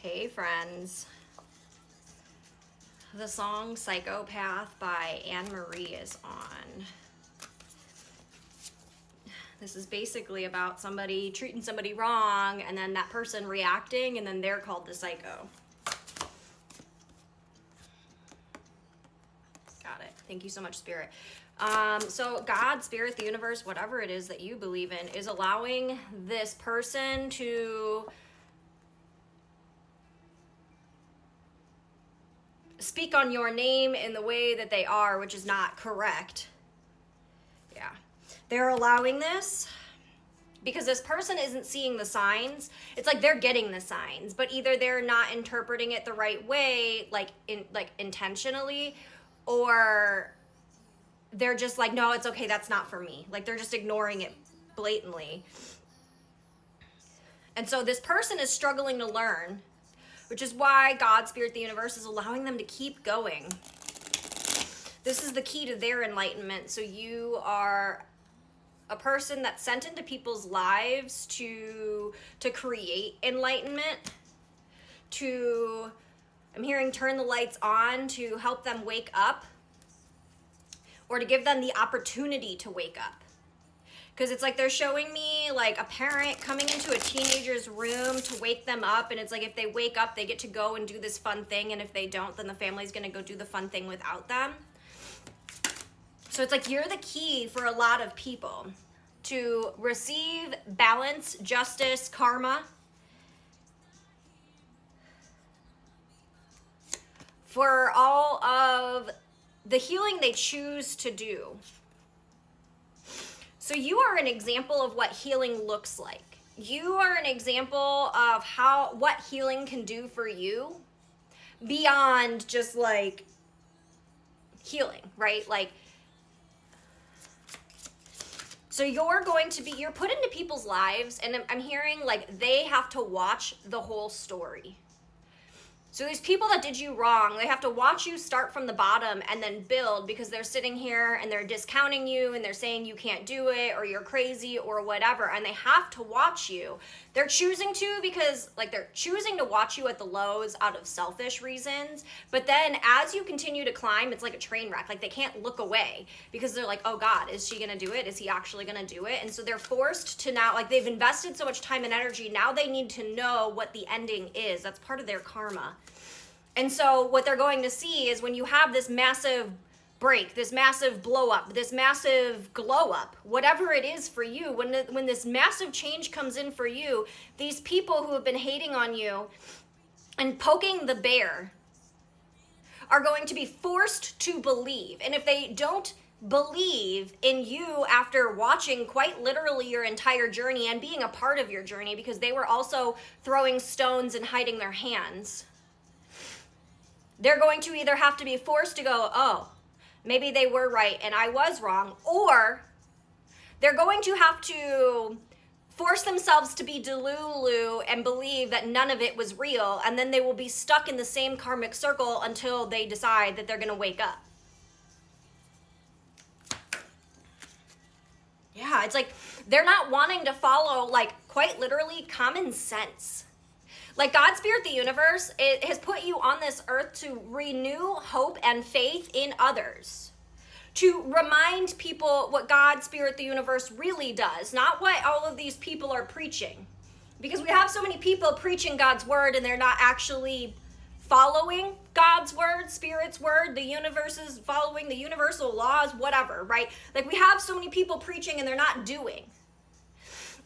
Hey friends. The song Psychopath by Anne Marie is on. This is basically about somebody treating somebody wrong and then that person reacting and then they're called the psycho. Got it. Thank you so much, Spirit. So God, Spirit, the universe, whatever it is that you believe in, is allowing this person to speak on your name in the way that they are, which is not correct. Yeah. They're allowing this because this person isn't seeing the signs. It's like they're getting the signs, but either they're not interpreting it the right way, like intentionally, or they're just like, no, it's okay, that's not for me. Like they're just ignoring it blatantly. And so this person is struggling to learn, which is why God, Spirit, the universe is allowing them to keep going. This is the key to their enlightenment. So you are a person that's sent into people's lives to create enlightenment, I'm hearing turn the lights on, to help them wake up, or to give them the opportunity to wake up. Because it's like they're showing me like a parent coming into a teenager's room to wake them up. And it's like if they wake up, they get to go and do this fun thing. And if they don't, then the family's going to go do the fun thing without them. So it's like you're the key for a lot of people to receive balance, justice, karma. For all of the healing they choose to do. So you are an example of what healing looks like. You are an example of what healing can do for you beyond just like healing, right? Like, so you're put into people's lives, and I'm hearing like they have to watch the whole story. So these people that did you wrong, they have to watch you start from the bottom and then build, because they're sitting here and they're discounting you and they're saying you can't do it or you're crazy or whatever. And they have to watch you. They're choosing to because like they're choosing to watch you at the lows out of selfish reasons. But then as you continue to climb, it's like a train wreck. Like they can't look away because they're like, oh God, is she going to do it? Is he actually going to do it? And so they're forced to now, like they've invested so much time and energy. Now they need to know what the ending is. That's part of their karma. And so what they're going to see is when you have this massive break, this massive blow up, this massive glow up, whatever it is for you, when this massive change comes in for you, these people who have been hating on you and poking the bear are going to be forced to believe. And if they don't believe in you after watching quite literally your entire journey and being a part of your journey, because they were also throwing stones and hiding their hands, they're going to either have to be forced to go, oh, maybe they were right and I was wrong, or they're going to have to force themselves to be delulu and believe that none of it was real, and then they will be stuck in the same karmic circle until they decide that they're going to wake up. Yeah, it's like they're not wanting to follow, like, quite literally common sense. Like God, Spirit, the universe, it has put you on this earth to renew hope and faith in others. To remind people what God, Spirit, the universe really does, not what all of these people are preaching. Because we have so many people preaching God's word and they're not actually following God's word, Spirit's word, the universe is following the universal laws, whatever, right? Like we have so many people preaching and they're not doing.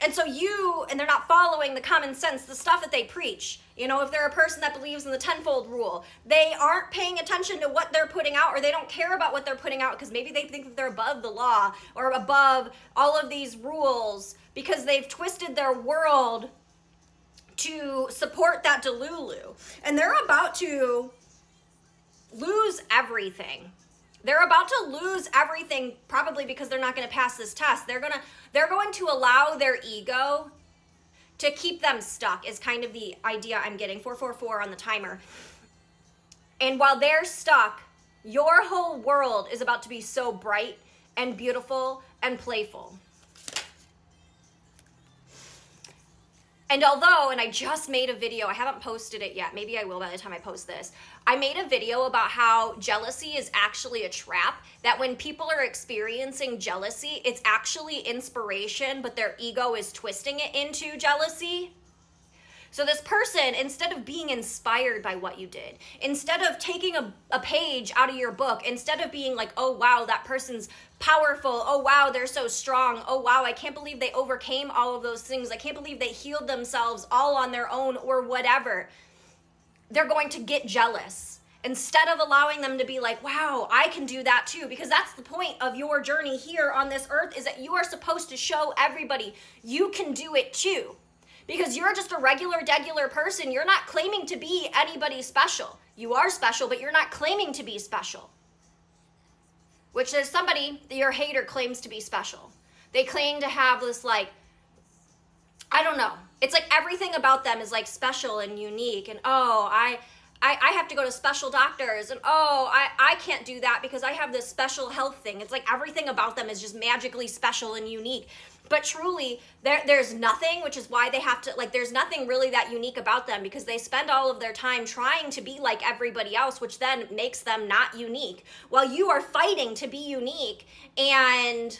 And so and they're not following the common sense, the stuff that they preach. You know, if they're a person that believes in the tenfold rule, they aren't paying attention to what they're putting out, or they don't care about what they're putting out because maybe they think that they're above the law or above all of these rules because they've twisted their world to support that delulu. And they're about to lose everything. They're about to lose everything, probably because they're not going to pass this test. They're going to allow their ego to keep them stuck, is kind of the idea I'm getting. 444 on the timer. And while they're stuck, your whole world is about to be so bright and beautiful and playful. And although, and I just made a video, I haven't posted it yet, maybe I will by the time I post this. I made a video about how jealousy is actually a trap, that when people are experiencing jealousy, it's actually inspiration, but their ego is twisting it into jealousy. So this person, instead of being inspired by what you did, instead of taking a page out of your book, instead of being like, oh wow, that person's powerful, oh wow, they're so strong, oh wow, I can't believe they overcame all of those things, I can't believe they healed themselves all on their own or whatever, they're going to get jealous. Instead of allowing them to be like, wow, I can do that too, because that's the point of your journey here on this earth, is that you are supposed to show everybody you can do it too. Because you're just a regular person. You're not claiming to be anybody special. You are special, but you're not claiming to be special. Which is somebody that your hater claims to be special. They claim to have this like, I don't know. It's like everything about them is like special and unique. And oh, I have to go to special doctors. And oh, I can't do that because I have this special health thing. It's like everything about them is just magically special and unique. But truly, there's nothing, which is why they have to, like, there's nothing really that unique about them, because they spend all of their time trying to be like everybody else, which then makes them not unique. While you are fighting to be unique, and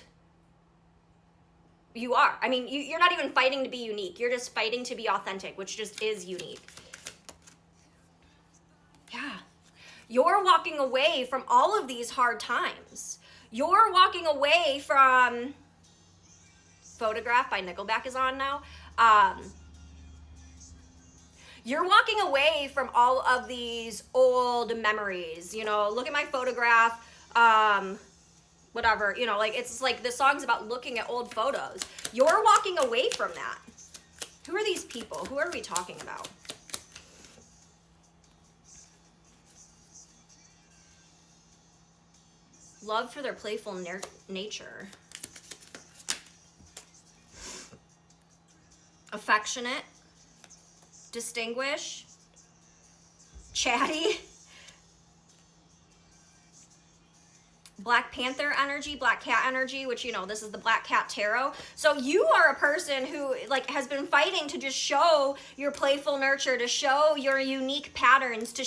you are. I mean, you're not even fighting to be unique. You're just fighting to be authentic, which just is unique. Yeah. You're walking away from all of these hard times. You're walking away from... Photograph by Nickelback is on now. You're walking away from all of these old memories. You know, look at my photograph. Whatever. You know, like it's like the song's about looking at old photos. You're walking away from that. Who are these people? Who are we talking about? Love for their playful nature. Affectionate, distinguished, chatty, Black Panther energy, Black Cat energy, which, you know, this is the Black Cat Tarot. So you are a person who, like, has been fighting to just show your playful nurture, to show your unique patterns, to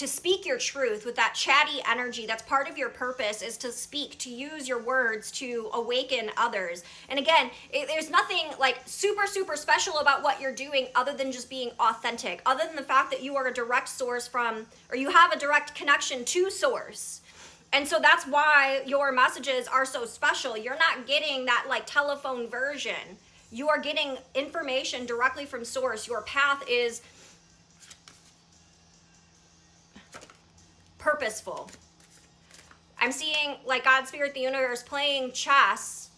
speak your truth with that chatty energy. That's part of your purpose, is to speak, to use your words to awaken others. And again, there's nothing like super special about what you're doing other than just being authentic, other than the fact that you are a direct source from, or you have a direct connection to source. And so that's why your messages are so special. You're not getting that like telephone version. You are getting information directly from source. Your path is purposeful. I'm seeing like God, Spirit, the universe playing chess,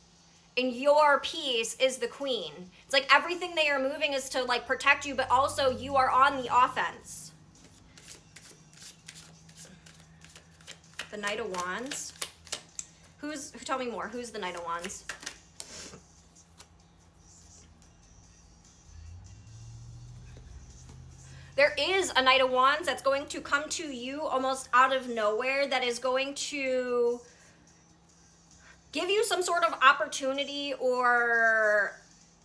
and your piece is the queen. It's like everything they are moving is to like protect you, but also you are on the offense. The Knight of Wands. Tell me more. Who's the Knight of Wands? There is a Knight of Wands that's going to come to you almost out of nowhere, that is going to give you some sort of opportunity or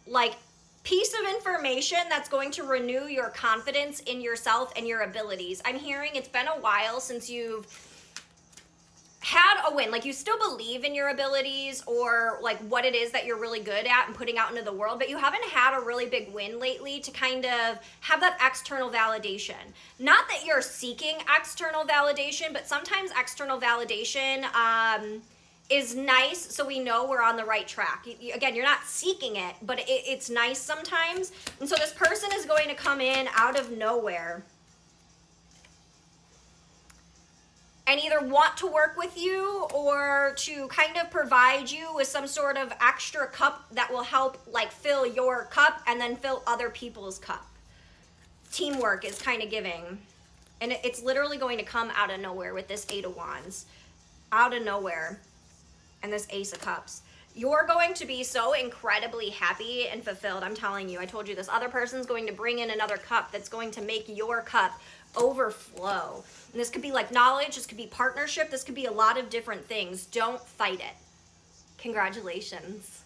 like piece of information that's going to renew your confidence in yourself and your abilities. I'm hearing it's been a while since you've had a win, like you still believe in your abilities or like what it is that you're really good at and putting out into the world, but you haven't had a really big win lately to kind of have that external validation. Not that you're seeking external validation, but sometimes external validation is nice, so we know we're on the right track. Again, you're not seeking it, but it's nice sometimes. And so this person is going to come in out of nowhere and either want to work with you or to kind of provide you with some sort of extra cup that will help like fill your cup and then fill other people's cup. Teamwork is kind of giving. And it's literally going to come out of nowhere with this Eight of Wands. Out of nowhere. And this Ace of Cups. You're going to be so incredibly happy and fulfilled. I'm telling you, I told you this other person's going to bring in another cup that's going to make your cup overflow. And this could be like knowledge, this could be partnership, this could be a lot of different things. Don't fight it. Congratulations.